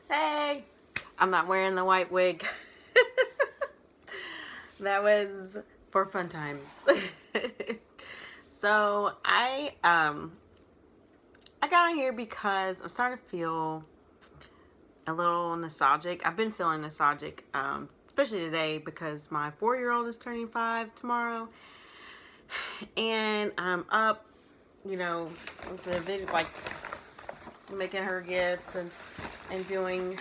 Hey, I'm not wearing the white wig. That was for fun times. So I got on here because I'm starting to feel a little nostalgic. I've been feeling nostalgic, especially today because my 4-year-old is turning 5 tomorrow, and I'm up, with the video, like making her gifts and doing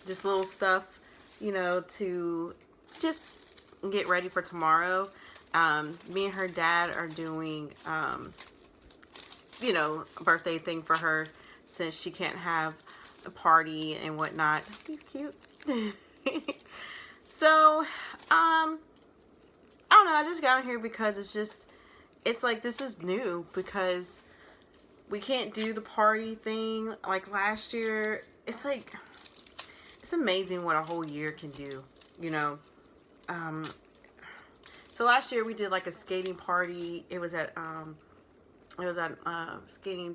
just little stuff, to just get ready for tomorrow. Me and her dad are doing, a birthday thing for her since she can't have a party and whatnot. He's cute. So, I don't know. I just got on here because it's like this is new because we can't do the party thing like last year. It's like, it's amazing what a whole year can do, you know. Um, so last year we did like a skating party. It was at skating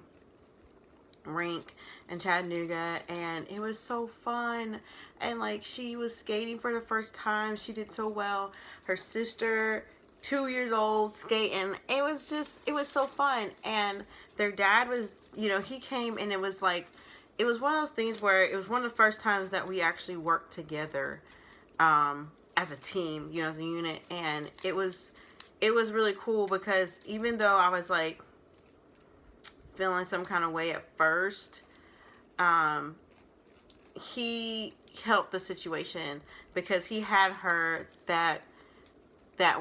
rink in Chattanooga, and it was so fun. And like, she was skating for the first time. She did so well. Her sister, 2 years old, skating. It was so fun. And their dad was, he came, and it was like, it was one of those things where it was one of the first times that we actually worked together as a team, as a unit. And it was really cool because even though I was like feeling some kind of way at first, he helped the situation because he had her that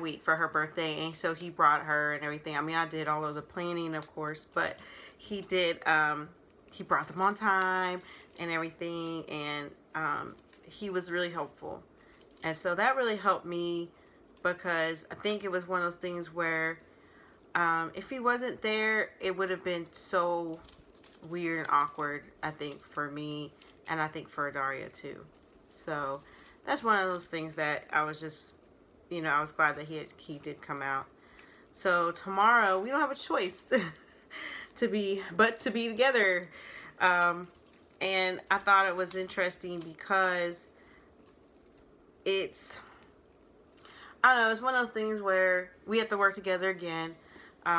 week for her birthday, and so he brought her and everything. I mean, I did all of the planning, of course, but he did, he brought them on time and everything, and he was really helpful. And so that really helped me because I think it was one of those things where if he wasn't there, it would have been so weird and awkward, I think, for me, and I think for Daria too. So that's one of those things that I was just, I was glad that he did come out. So tomorrow we don't have a choice to be together. And I thought it was interesting because I don't know, it's one of those things where we have to work together again.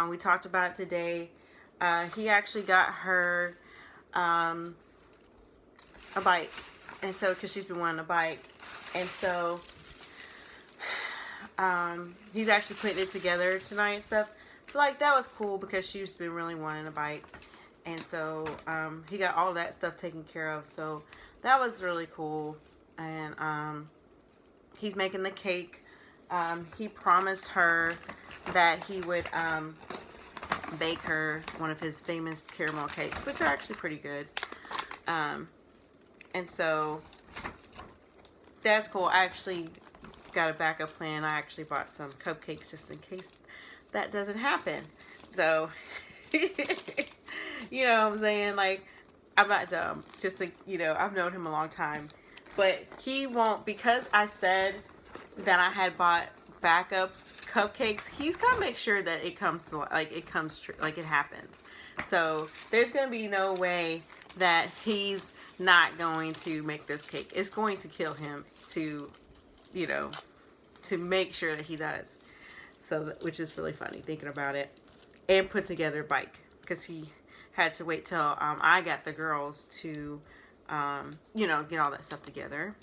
We talked about it today. He actually got her a bike, and so because she's been wanting a bike, and so he's actually putting it together tonight and stuff. So like, that was cool because she's been really wanting a bike, and so he got all of that stuff taken care of. So that was really cool. And he's making the cake. He promised her that he would bake her one of his famous caramel cakes, which are actually pretty good. And so that's cool. I actually got a backup plan. I actually bought some cupcakes just in case that doesn't happen. So, you know what I'm saying? Like, I'm not dumb. Just like, I've known him a long time. But he won't, because I said that I had bought backup cupcakes, he's gonna make sure that it comes to, like, it comes true, like it happens. So there's gonna be no way that he's not going to make this cake. It's going to kill him to, to make sure that he does. So, which is really funny thinking about it. And put together a bike because he had to wait till I got the girls to, get all that stuff together.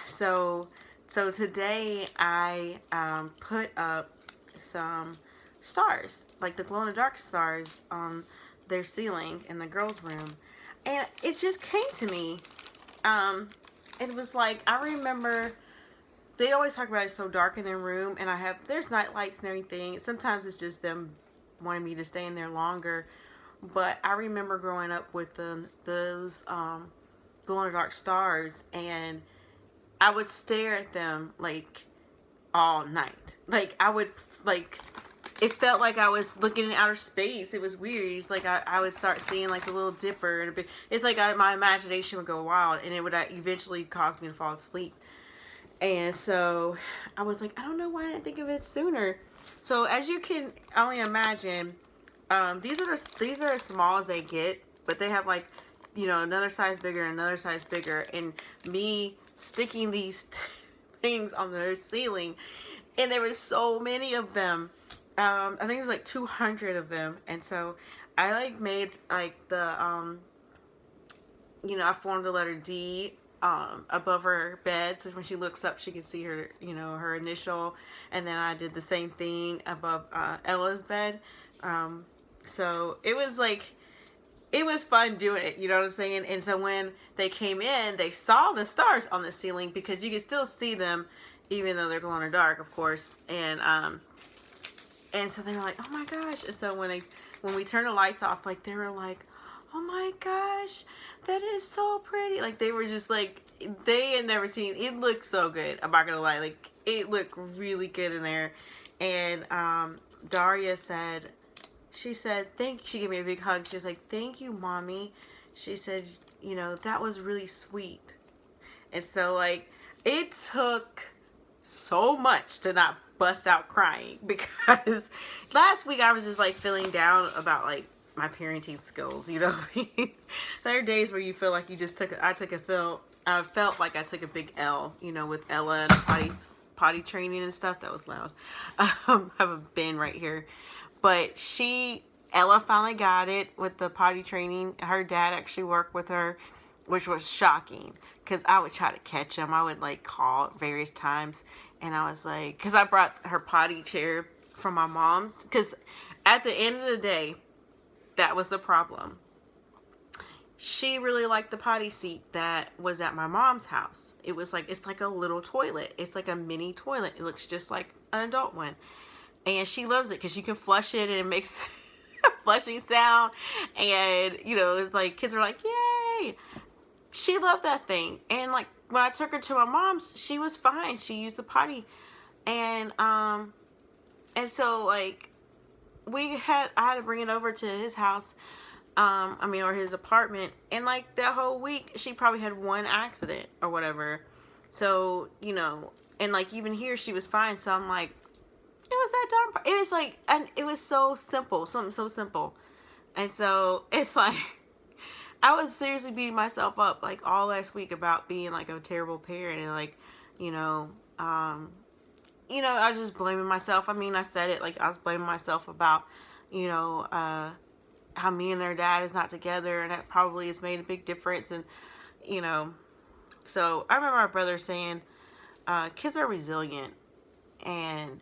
So today I put up some stars, like the glow-in-the-dark stars, on their ceiling in the girls' room, and it just came to me. It was like, I remember they always talk about it's so dark in their room, and there's night lights and everything. Sometimes it's just them wanting me to stay in there longer, but I remember growing up with those glow-in-the-dark stars, and I would stare at them like all night. Like, I would, like, it felt like I was looking in outer space. It was weird. It's like I would start seeing like the Little Dipper, and it's like my imagination would go wild, and it would eventually cause me to fall asleep. And so I was like, I don't know why I didn't think of it sooner. So as you can only imagine, these are as small as they get. but they have like, you know, another size bigger, another size bigger, and me sticking these things on their ceiling, and there was so many of them. I think it was like 200 of them, and so I like made like the you know, I formed the letter D above her bed, so when she looks up, she can see her, you know, her initial, and then I did the same thing above Ella's bed. So it was like, it was fun doing it, you know what I'm saying? And so when they came in, they saw the stars on the ceiling, because you can still see them even though they're glow in the dark, of course. And so they were like, oh my gosh. And so when we turned the lights off, like, they were like, oh my gosh, that is so pretty. Like, they were just like, they had never seen, it looked so good. I'm not gonna lie, like, it looked really good in there. And Daria said, she gave me a big hug. She was like, thank you, Mommy. She said, you know, that was really sweet. And so, like, it took so much to not bust out crying, because last week I was just like feeling down about like my parenting skills, you know. There are days where you feel like you just I felt like I took a big L, you know, with Ella and potty training and stuff. That was loud. I have a bin right here. But Ella finally got it with the potty training. Her dad actually worked with her, which was shocking, because I would try to catch him. I would like call various times, and I was like, because I brought her potty chair from my mom's, because at the end of the day, that was the problem. She really liked the potty seat that was at my mom's house. It was like, it's like a little toilet. It's like a mini toilet. It looks just like an adult one. And she loves it because you can flush it and it makes a flushing sound. And, you know, it's like, kids are like, yay. She loved that thing. And like, when I took her to my mom's, she was fine. She used the potty. And so like, I had to bring it over to his house, or his apartment. And like that whole week, she probably had one accident or whatever. So, you know, and like even here, she was fine. So I'm like, it was that darn. It was like, and it was so simple, something so simple. And so it's like, I was seriously beating myself up like all last week about being like a terrible parent, and like, you know, I was just blaming myself. I mean, I said it, like I was blaming myself about, you know, how me and their dad is not together, and that probably has made a big difference. And, you know, so I remember my brother saying, kids are resilient, and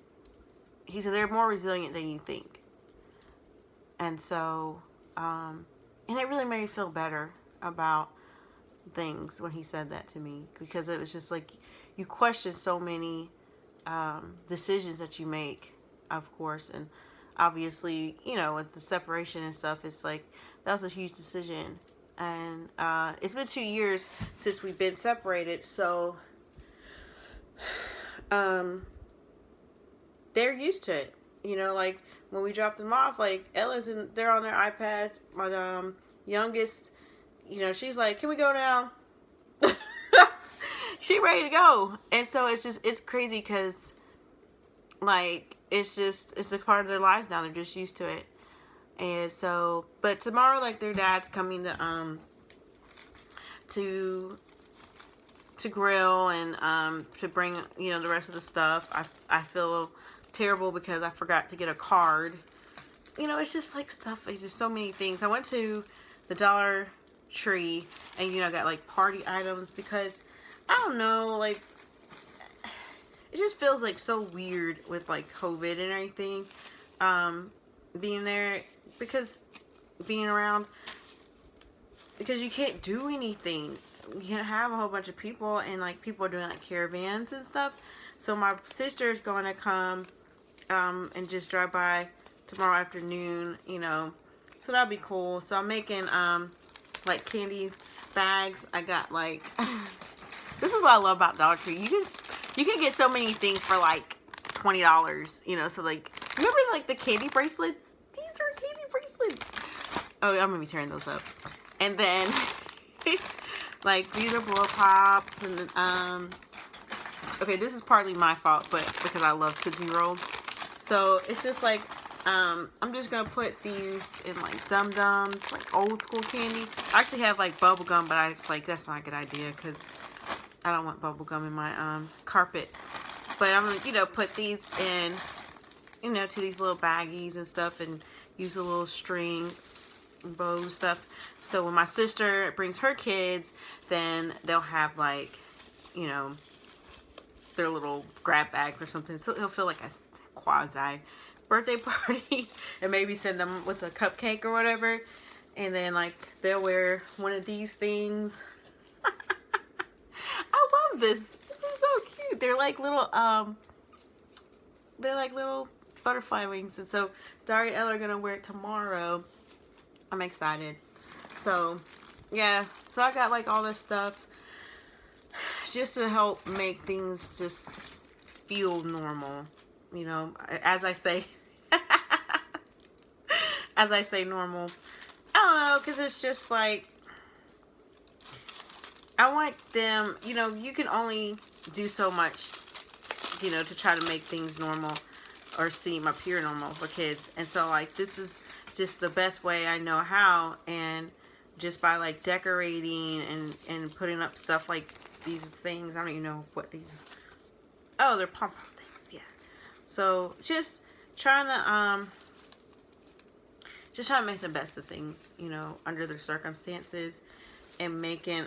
he said they're more resilient than you think. And so, and it really made me feel better about things when he said that to me, because it was just like, you question so many decisions that you make, of course. And obviously, you know, with the separation and stuff, it's like, that was a huge decision. And it's been 2 years since we've been separated, so they're used to it, you know. Like when we drop them off, like they're on their iPads. My youngest, you know, she's like, can we go now? She ready to go. And so it's crazy, because like it's a part of their lives now. They're just used to it. And so, but tomorrow, like, their dad's coming to grill and to bring, you know, the rest of the stuff. I feel terrible because I forgot to get a card. You know, it's just like stuff. It's just so many things. I went to the Dollar Tree and, you know, got like party items, because I don't know, like, it just feels like so weird with like COVID and everything, being there, because being around, because you can't do anything. You can't have a whole bunch of people, and like people are doing like caravans and stuff. So my sister's going to come and just drive by tomorrow afternoon, you know, so that'll be cool. So I'm making like candy bags. I got like this is what I love about Dollar Tree. You can get so many things for like $20, you know. So like, remember like the candy bracelets? These are candy bracelets. Oh, I'm gonna be tearing those up. And then like these are blow pops, and okay, this is partly my fault, but because I love Tootsie Rolls. So it's just like I'm just gonna put these in like Dum Dums, like old school candy. I actually have like bubble gum, but I was like, that's not a good idea because I don't want bubble gum in my carpet. But I'm gonna, put these in, to these little baggies and stuff, and use a little string, bow stuff. So when my sister brings her kids, then they'll have like, you know, their little grab bags or something. So it'll feel like a quasi birthday party, and maybe send them with a cupcake or whatever. And then like they'll wear one of these things. I love this. This is so cute. They're like little butterfly wings. And so Daria and Ella are gonna wear it tomorrow. I'm excited. So yeah, so I got like all this stuff just to help make things just feel normal, as I say. As I say normal. I don't know, because it's just like, I want them, you can only do so much, to try to make things normal or appear normal for kids. And so like, this is just the best way I know how, and just by like decorating and putting up stuff like these things. I don't even know what these, oh, they're pom-pom things, yeah. So just trying to make the best of things, under their circumstances, and making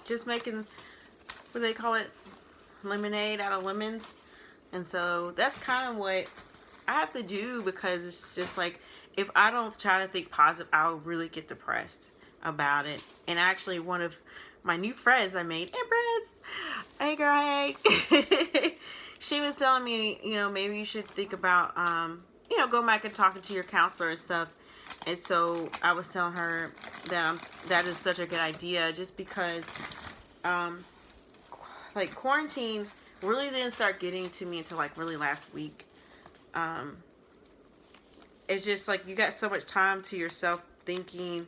just making, what do they call it, lemonade out of lemons. And so that's kind of what I have to do, because it's just like, if I don't try to think positive, I'll really get depressed about it. And actually, one of my new friends I made, Empress, hey girl, hey, she was telling me, maybe you should think about, going back and talking to your counselor and stuff. And so I was telling her that that is such a good idea, just because, like, quarantine really didn't start getting to me until like really last week. It's just like, you got so much time to yourself thinking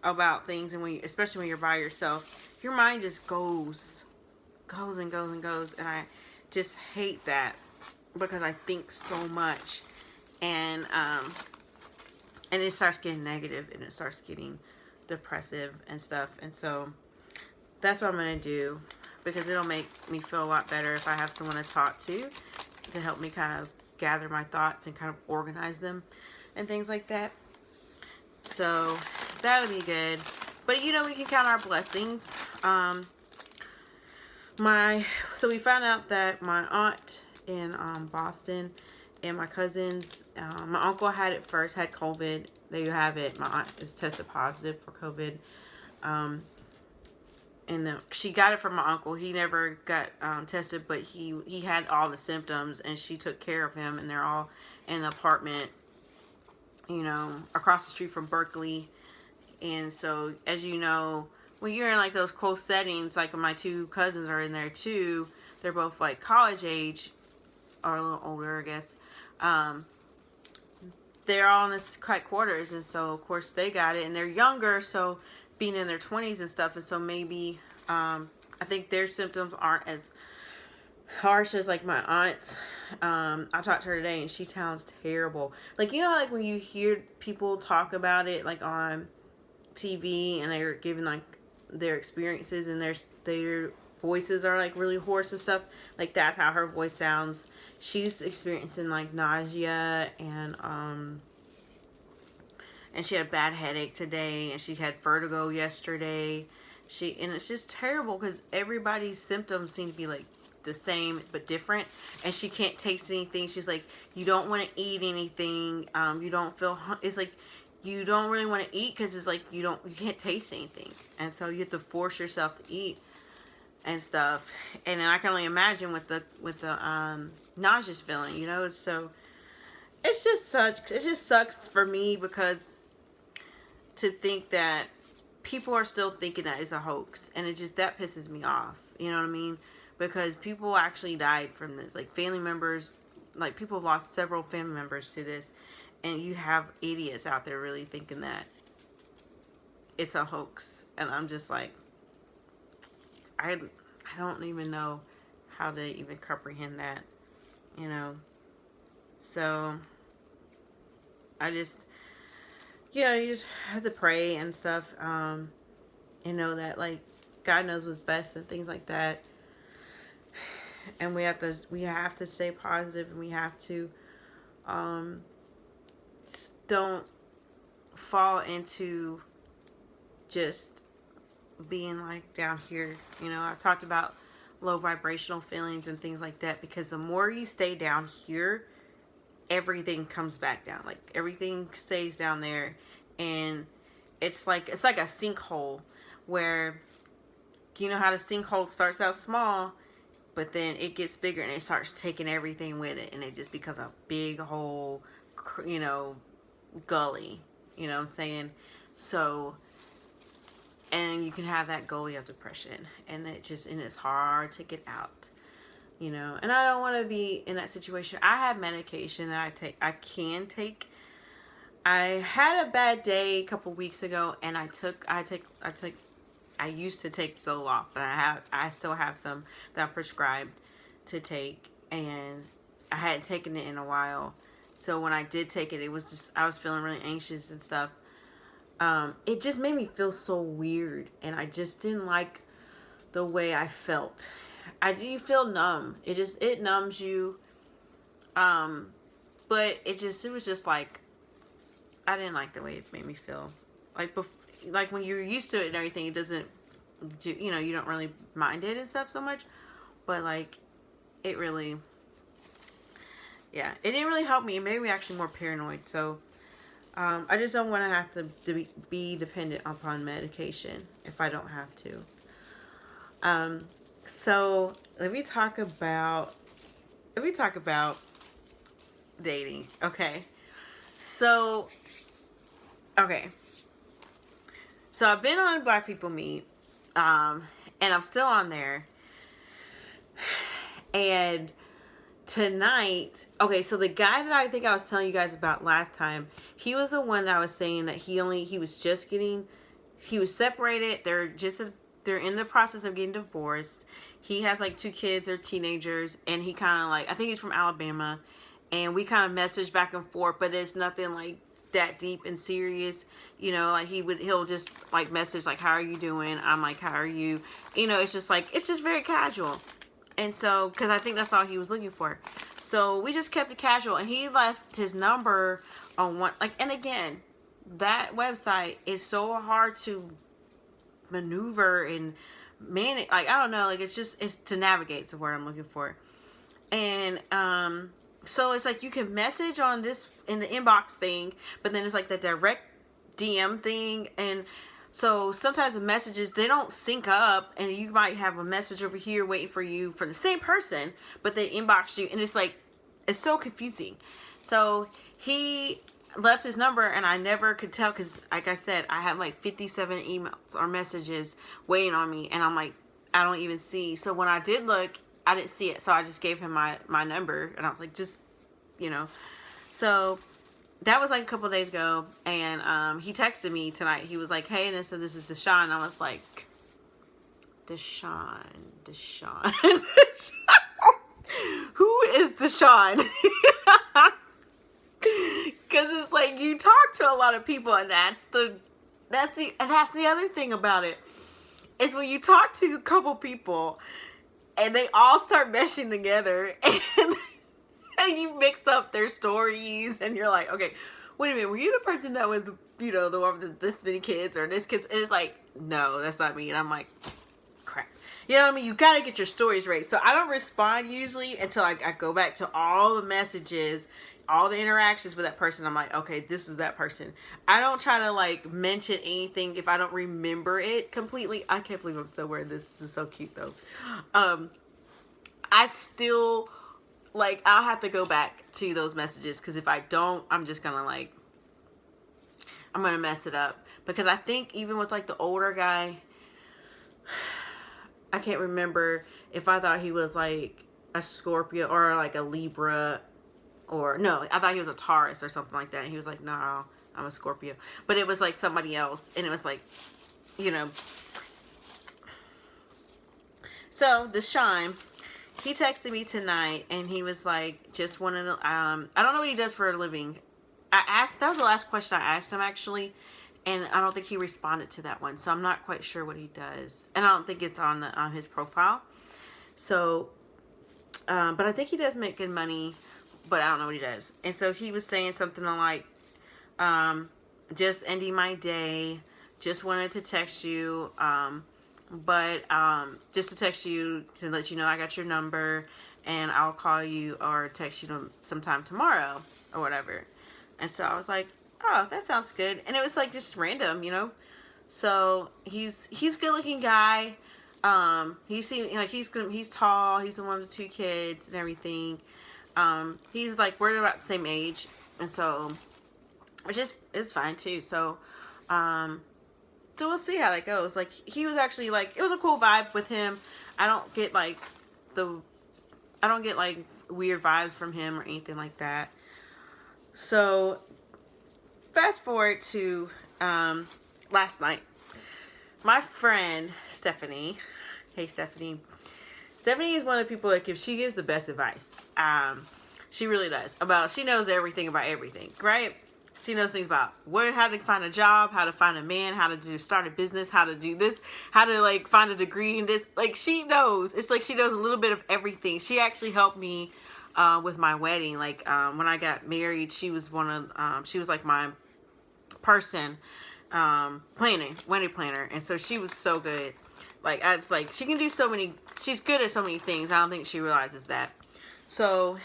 about things, and especially when you're by yourself, your mind just goes and goes and goes. And I just hate that, because I think so much, and it starts getting negative, and it starts getting depressive and stuff. And so that's what I'm gonna do, because it'll make me feel a lot better if I have someone to talk to help me kind of gather my thoughts and kind of organize them and things like that. So that'll be good. But we can count our blessings. So we found out that my aunt in Boston and my cousins, my uncle had it first, had COVID. There you have it. My aunt is tested positive for COVID. And she got it from my uncle. He never got tested, but he had all the symptoms, and she took care of him, and they're all in an apartment, across the street from Berkeley. And so, as you know, when you're in like those close settings, like my two cousins are in there too. They're both like college age, or a little older, I guess. They're all in this tight quarters, and so of course they got it, and they're younger, so being in their 20s and stuff, and so maybe I think their symptoms aren't as harsh as like my aunt's. I talked to her today, and she sounds terrible. Like, like when you hear people talk about it like on TV, and they're giving like their experiences, and their voices are like really hoarse and stuff. Like, that's how her voice sounds. She's experiencing like nausea, and she had a bad headache today, and she had vertigo yesterday. And it's just terrible, because everybody's symptoms seem to be like the same but different, and she can't taste anything. She's like, you don't want to eat anything. You don't feel. It's like, you don't really want to eat, because it's like you can't taste anything, and so you have to force yourself to eat and stuff. And then I can only imagine with the nauseous feeling, So it just sucks for me, because to think that people are still thinking that it's a hoax, and that pisses me off. You know what I mean? Because people actually died from this, like family members, like people have lost several family members to this, and you have idiots out there really thinking that it's a hoax. And I'm just like, I don't even know how to even comprehend that, So I just, you just have to pray and stuff, and know that like God knows what's best and things like that. And we have to stay positive, and we have to just don't fall into just being like down here. I've talked about low vibrational feelings and things like that, because the more you stay down here, everything comes back down. Like everything stays down there, and it's like a sinkhole where how the sinkhole starts out small, but then it gets bigger and it starts taking everything with it, and it just becomes a big hole, gully. You know what I'm saying? So, and you can have that gully of depression, and it's hard to get out. And I don't want to be in that situation. I have medication that I can take. I had a bad day a couple weeks ago, and I used to take Zoloft, but I still have some that I'm prescribed to take, and I hadn't taken it in a while. So when I did take it, it was just, I was feeling really anxious and stuff. It just made me feel so weird, and I just didn't like the way I felt. You feel numb. It numbs you. But it was just like, I didn't like the way it made me feel. Like when you're used to it and everything, it doesn't, you don't really mind it and stuff so much. But like, it really, yeah, it didn't really help me. It made me actually more paranoid. So, I just don't want to have to be dependent upon medication if I don't have to. So let me talk about dating. Okay. So I've been on Black People Meet, and I'm still on there. And tonight, okay, so the guy that I think I was telling you guys about last time, he was the one that I was saying that he was separated. They're in the process of getting divorced. He has like 2 kids, they're teenagers, and he kind of like, I think he's from Alabama, and we kind of message back and forth, but it's nothing like that deep and serious. Like he'll just like message like, how are you doing? I'm like, how are you? It's just very casual. And so, because I think that's all he was looking for. So we just kept it casual, and he left his number on one, like, and again, that website is so hard to maneuver and manage. Like, I don't know, like, it's to navigate is the word I'm looking for. And, so it's like you can message on this in the inbox thing, but then it's like the direct DM thing. And so sometimes the messages, they don't sync up, and you might have a message over here waiting for you for the same person, but they inbox you, and it's like, it's so confusing. So he left his number, and I never could tell, because like I said, I have like 57 emails or messages waiting on me, and I'm like, I don't even see. So when I did look, I didn't see it, so I just gave him my number, and I was like, just, so that was like a couple days ago, and he texted me tonight. He was like, hey, Anissa, this is Deshaun. And I was like, Deshaun. Who is Deshaun? Because it's like, you talk to a lot of people, and that's the other thing about it, is when you talk to a couple people and they all start meshing together, and you mix up their stories, and you're like, okay, wait a minute, were you the person that was, the one with this many kids, or this kid's, and it's like, no, that's not me. And I'm like, crap. You know what I mean? You gotta get your stories right. So I don't respond usually until I go back to all the messages, all the interactions with that person. I'm like, okay, this is that person. I don't try to like mention anything if I don't remember it completely. I can't believe I'm still wearing this. This is so cute though. I still, like, I'll have to go back to those messages, because if I don't, I'm just gonna like, I'm gonna mess it up. Because I think even with like the older guy, I can't remember if I thought he was like a Scorpio or like a Libra, or no, I thought he was a Taurus or something like that. And he was like, no, I'm a Scorpio. But it was like somebody else, and it was like, So Deshaun, he texted me tonight and he was like, just wanted to, I don't know what he does for a living. I asked, that was the last question I asked him actually, and I don't think he responded to that one, so I'm not quite sure what he does, and I don't think it's on his profile. So, but I think he does make good money, but I don't know what he does. And so he was saying something like, just ending my day, just wanted to text you, but just to text you to let you know I got your number, and I'll call you or text you sometime tomorrow or whatever. And so I was like, oh, that sounds good. And it was like just random, you know. So he's a good looking guy. He seems like he's tall. He's the one with 2 kids and everything. He's like, we're about the same age, and so it's fine too. So so we'll see how that goes. Like, he was actually like, it was a cool vibe with him. I don't get like weird vibes from him or anything like that. So fast forward to last night. My friend Stephanie, hey Stephanie. Stephanie is one of the people that she gives the best advice. She really does. She knows everything about everything, right? She knows things about how to find a job, how to find a man, how to start a business, how to do this, how to like find a degree in this. Like, she knows. It's like she knows a little bit of everything. She actually helped me with my wedding. Like, when I got married, she was she was like my person, wedding planner, and so she was so good. Like, she can do so many. She's good at so many things. I don't think she realizes that. So,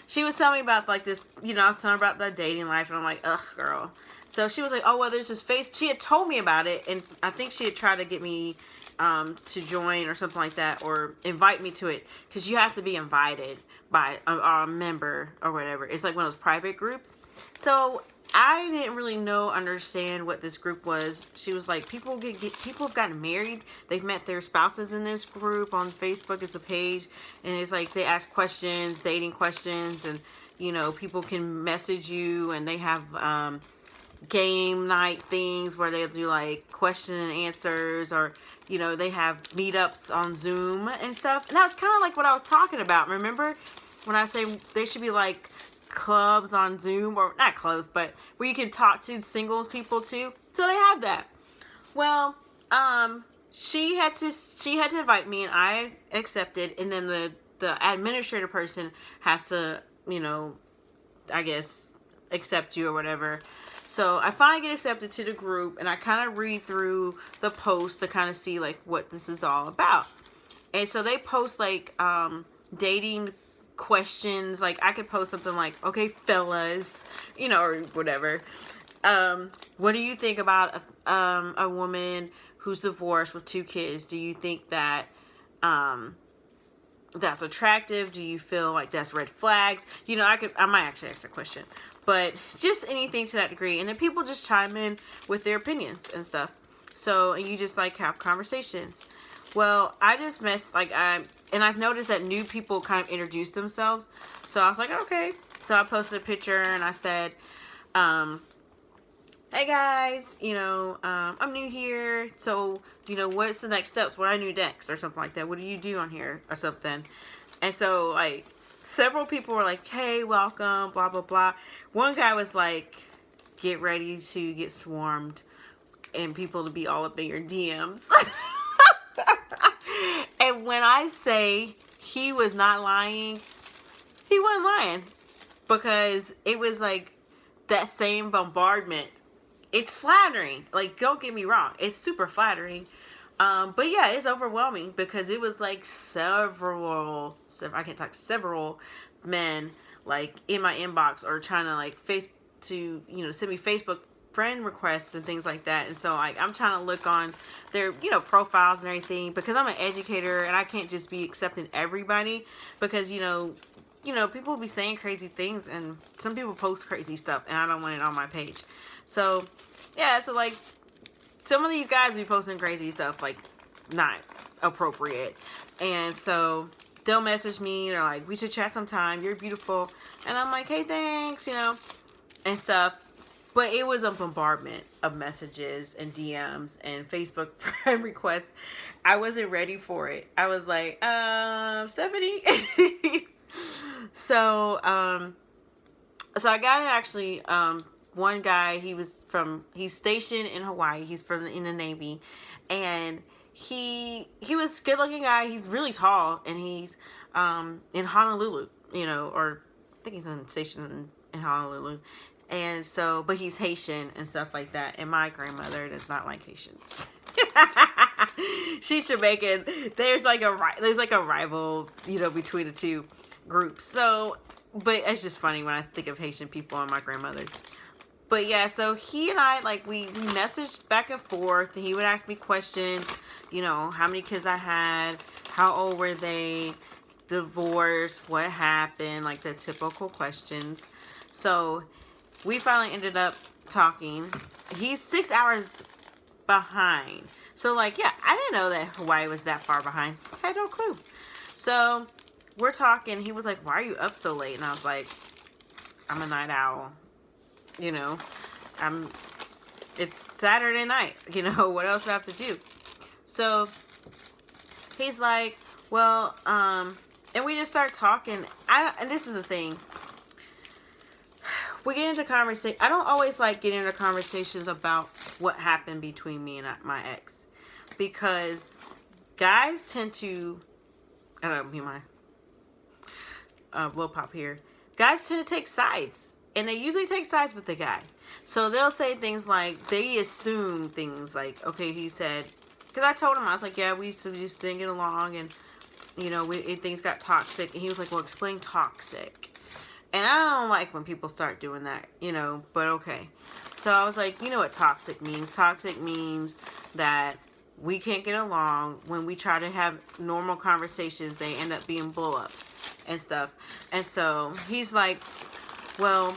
she was telling me about like this, I was telling her about the dating life, and I'm like, ugh, girl. So she was like, oh, well, there's this she had told me about it, and I think she had tried to get me to join or something like that, or invite me to it, because you have to be invited by a member or whatever. It's like one of those private groups. So I didn't really understand what this group was. She was like, people have gotten married. They've met their spouses in this group on Facebook. It's a page, and it's like they ask questions, dating questions, and people can message you, and they have game night things where they'll do like question and answers, or they have meetups on Zoom and stuff. And that was kind of like what I was talking about. Remember when I say they should be like clubs on Zoom, or not clubs, but where you can talk to singles people too. So they have that. Well, she had to invite me, and I accepted, and then the administrator person has to, I guess, accept you or whatever. So I finally get accepted to the group, and I kind of read through the post to kind of see like what this is all about. And so they post like dating questions. Like, I could post something like, okay, fellas, or whatever. What do you think about a woman who's divorced with 2 kids? Do you think that that's attractive? Do you feel like that's red flags? I might actually ask that question, but just anything to that degree. And then people just chime in with their opinions and stuff. So, and you just like have conversations. Well, I just I've noticed that new people kind of introduce themselves. So I was like, okay. So I posted a picture, and I said, hey guys, I'm new here. So, what's the next steps? What do I do next? Or something like that. What do you do on here? Or something. And so, like, several people were like, hey, welcome, blah, blah, blah. One guy was like, get ready to get swarmed and people to be all up in your DMs. And when I say he was not lying, he wasn't lying, because it was like that same bombardment. It's flattering. Like, don't get me wrong, it's super flattering. But yeah, it's overwhelming, because it was like several men like in my inbox, or trying to like send me Facebook friend requests and things like that. And so I'm trying to look on their profiles and everything, because I'm an educator and I can't just be accepting everybody, because people be saying crazy things, and some people post crazy stuff, and I don't want it on my page. So yeah, so like some of these guys be posting crazy stuff, like not appropriate, and so they'll message me, they're like, we should chat sometime, you're beautiful, and I'm like, hey, thanks, and stuff. But it was a bombardment of messages and DMs and Facebook friend requests. I wasn't ready for it. I was like, Stephanie. so, so I got actually, one guy, he's stationed in Hawaii. He's in the Navy, and he was a good looking guy. He's really tall, and he's, in Honolulu, or I think he's stationed in Honolulu. And so, but he's Haitian and stuff like that. And my grandmother does not like Haitians. She's Jamaican. There's like a rival, between the two groups. So, but it's just funny when I think of Haitian people and my grandmother. But yeah, so he and I, like, we messaged back and forth. He would ask me questions, how many kids I had, how old were they, divorce, what happened, like the typical questions. So we finally ended up talking. He's 6 hours behind. So, like, yeah, I didn't know that Hawaii was that far behind. I had no clue. So we're talking. He was like, why are you up so late? And I was like, I'm a night owl. It's Saturday night. What else do I have to do? So he's like, well, and we just start talking. And this is the thing. We get into conversation. I don't always like getting into conversations about what happened between me and my ex, because guys tend to, I don't know, my blow pop here. Guys tend to take sides, and they usually take sides with the guy. So they'll say things like, they assume things like, okay, he said, because I told him, I was like, yeah, we just didn't get along, and things got toxic. And he was like, well, explain toxic. And I don't like when people start doing that, but okay. So I was like, you know what toxic means? Toxic means that we can't get along. When we try to have normal conversations, they end up being blow-ups and stuff. And so he's like, well,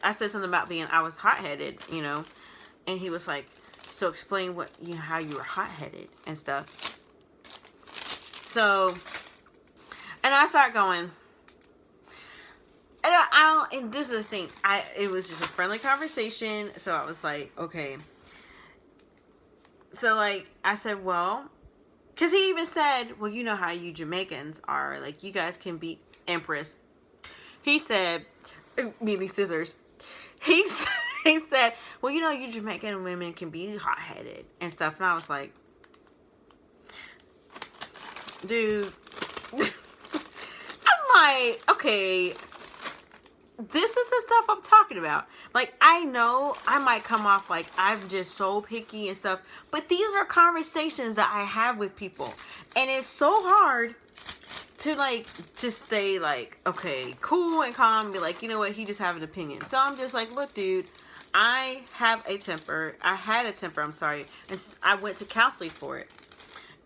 I said something about I was hot-headed, and he was like, so explain how you were hot-headed and stuff. So, and I start going, and this is the thing, it was just a friendly conversation, so I was like, okay. So, like, I said, well, because he even said, well, you know how you Jamaicans are, like, you guys can beat Empress. He said, meaning scissors, he said, well, you Jamaican women can be hot-headed and stuff, and I was like, dude, like, okay, this is the stuff I'm talking about. Like, I know I might come off like I'm just so picky and stuff, but these are conversations that I have with people, and it's so hard to, like, just stay, like, okay, cool and calm, and be like, you know what, he just have an opinion. So I'm just like, look, dude, I have a temper. I had a temper, I'm sorry, and I went to counseling for it.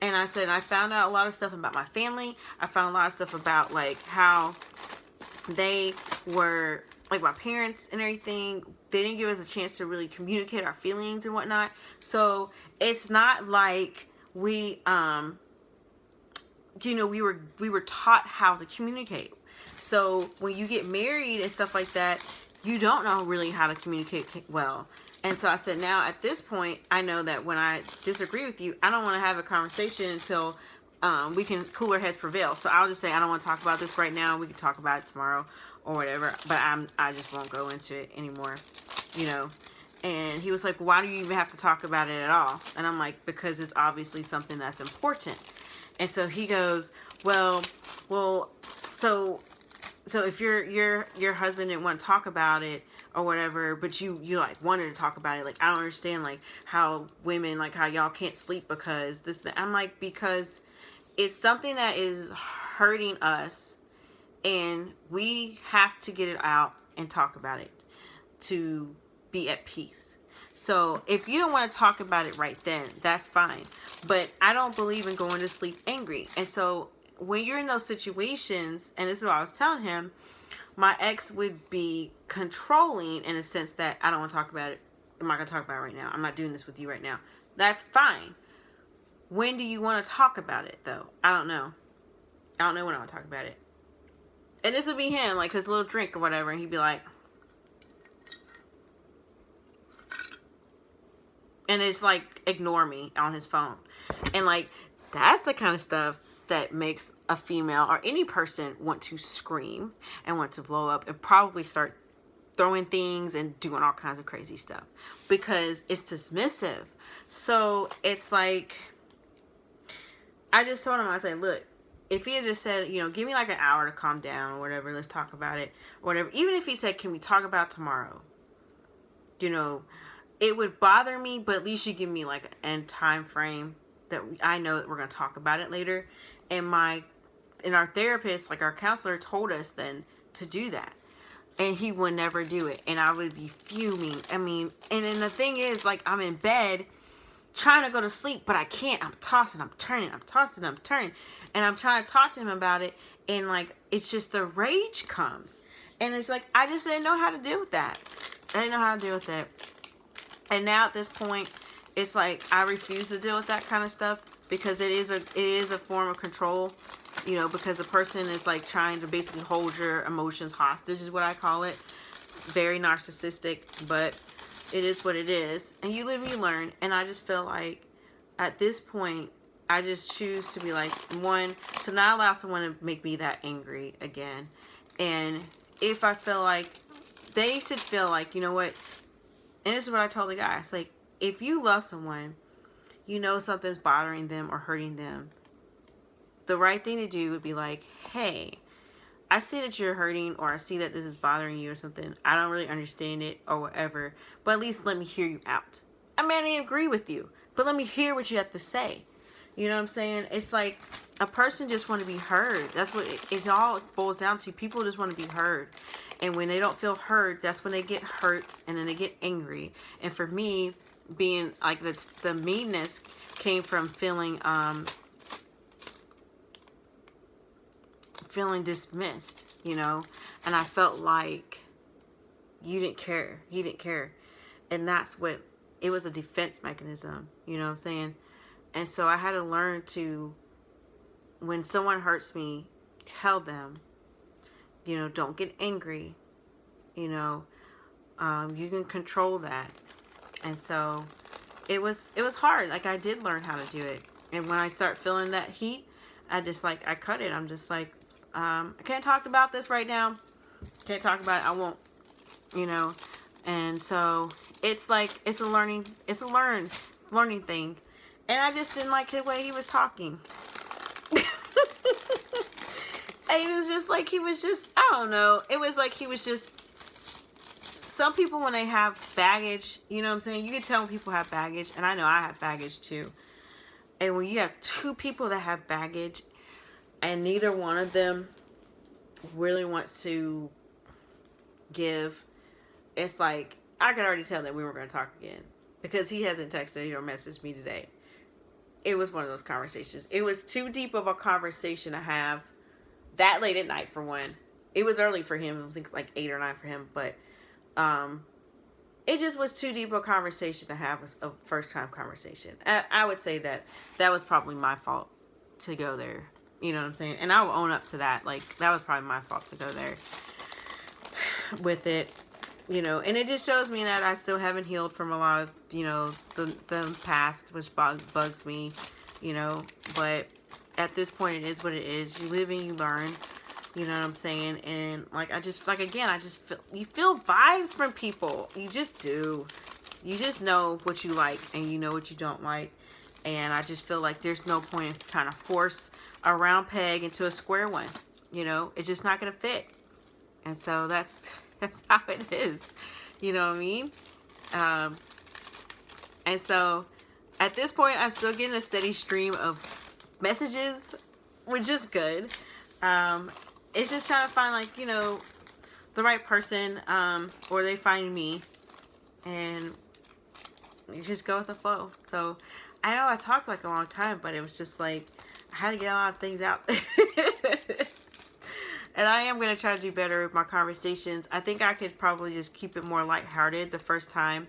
And I said, I found out a lot of stuff about my family. I found a lot of stuff about, like, how they were, like, my parents and everything. They didn't give us a chance to really communicate our feelings and whatnot. So it's not like we were taught how to communicate. So when you get married and stuff like that, you don't know really how to communicate well. And so I said, now at this point, I know that when I disagree with you, I don't want to have a conversation until we can cooler heads prevail. So I'll just say, I don't want to talk about this right now. We can talk about it tomorrow or whatever. But I just won't go into it anymore, And he was like, why do you even have to talk about it at all? And I'm like, because it's obviously something that's important. And so he goes, well, so if your husband didn't want to talk about it or whatever, but you like wanted to talk about it, like, I don't understand, like, how women, like, how y'all can't sleep because this, that. I'm like, because it's something that is hurting us, and we have to get it out and talk about it to be at peace. So if you don't want to talk about it right then, that's fine. But I don't believe in going to sleep angry. And so when you're in those situations, and this is what I was telling him, my ex would be controlling in a sense that I don't want to talk about it. I'm not going to talk about it right now. I'm not doing this with you right now. That's fine. When do you want to talk about it, though? I don't know. I don't know when I want to talk about it. And this would be him, like, his little drink or whatever, and he'd be like, and it's like ignore me on his phone. And like that's the kind of stuff that makes a female or any person want to scream and want to blow up and probably start throwing things and doing all kinds of crazy stuff, because it's dismissive. So it's like, I just told him, I said, look, if he had just said, you know, give me like an hour to calm down or whatever, let's talk about it, or whatever. Even if he said, can we talk about tomorrow? You know, it would bother me, but at least you give me like an end time frame that I know that we're going to talk about it later. And our therapist, like our counselor, told us then to do that. And he would never do it. And I would be fuming. I mean, and then the thing is, like, I'm in bed trying to go to sleep, but I can't. I'm tossing, I'm turning, I'm tossing, I'm turning. And I'm trying to talk to him about it. And, like, it's just the rage comes. And it's like, I just didn't know how to deal with that. I didn't know how to deal with it. And now at this point, it's like, I refuse to deal with that kind of stuff, because it is a form of control. You know, because the person is like trying to basically hold your emotions hostage, is what I call it. It's very narcissistic, but it is what it is. And you live and you learn. And I just feel like at this point, I just choose to be like, one, to not allow someone to make me that angry again. And if I feel like, they should feel like, you know what, and this is what I told the guy. It's like, if you love someone, you know something's bothering them or hurting them, the right thing to do would be like, hey, I see that you're hurting, or I see that this is bothering you or something. I don't really understand it or whatever, but at least let me hear you out. I may not agree with you, but let me hear what you have to say. You know what I'm saying? It's like a person just want to be heard. That's what it all boils down to. People just want to be heard. And when they don't feel heard, that's when they get hurt, and then they get angry. And for me, being like the meanness came from feeling dismissed, you know, and I felt like you didn't care, he didn't care, and that's what it was, a defense mechanism, you know what I'm saying? And so I had to learn to, when someone hurts me, tell them, you know, don't get angry, you know, you can control that. And so it was hard. Like, I did learn how to do it, and when I start feeling that heat, I cut it. I'm just like, I can't talk about this right now. Can't talk about it. I won't, you know. And so it's like, it's a learning thing. And I just didn't like the way he was talking. And he was just like, I don't know. It was like, he was just, some people when they have baggage, you know what I'm saying? You can tell when people have baggage. And I know I have baggage too. And when you have two people that have baggage, and neither one of them really wants to give, it's like, I could already tell that we were going to talk again, because he hasn't texted or messaged me today. It was one of those conversations. It was too deep of a conversation to have that late at night, for one. It was early for him. I think like 8 or 9 for him. But it just was too deep a conversation to have, a first-time conversation. I would say that was probably my fault to go there. You know what I'm saying? And I will own up to that. Like, that was probably my fault to go there with it. You know, and it just shows me that I still haven't healed from a lot of, you know, the past, which bugs me, you know. But at this point, it is what it is. You live and you learn. You know what I'm saying? And, like, again, you feel vibes from people. You just do. You just know what you like, and you know what you don't like. And I just feel like there's no point in trying to force a round peg into a square one. You know, it's just not going to fit. And so that's how it is. You know what I mean? And so at this point, I'm still getting a steady stream of messages, which is good. It's just trying to find, like, you know, the right person, or they find me, and you just go with the flow. So I know I talked like a long time, but it was just like, I had to get a lot of things out. And I am going to try to do better with my conversations. I think I could probably just keep it more lighthearted the first time.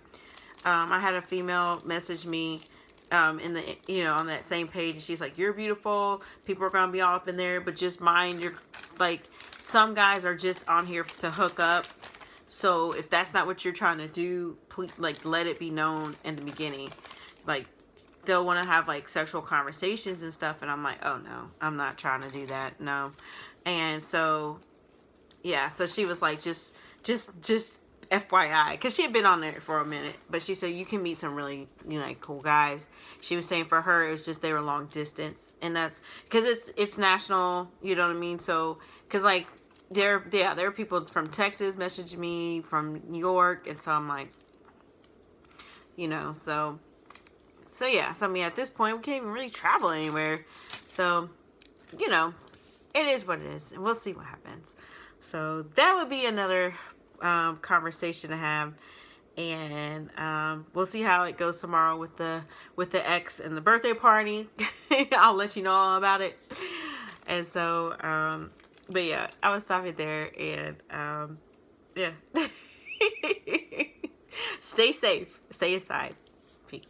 I had a female message me in the, you know, on that same page, and she's like, you're beautiful. People are going to be all up in there, but just mind your, like, some guys are just on here to hook up. So if that's not what you're trying to do, please, like, let it be known in the beginning. Like, they'll want to have like sexual conversations and stuff, and I'm like, oh no, I'm not trying to do that, no. And so yeah, so she was like, just FYI, because she had been on there for a minute, but she said you can meet some really, you know, like, cool guys. She was saying for her it was just they were long distance, and that's because it's national, you know what I mean? So because like there are people from Texas messaging me, from New York, and so I'm like, you know, so yeah, so I mean at this point we can't even really travel anywhere, so you know, it is what it is, and we'll see what happens. So that would be another conversation to have, and we'll see how it goes tomorrow with the ex and the birthday party. I'll let you know all about it. And so, but yeah, I was stopping there, and yeah, stay safe, stay inside, peace.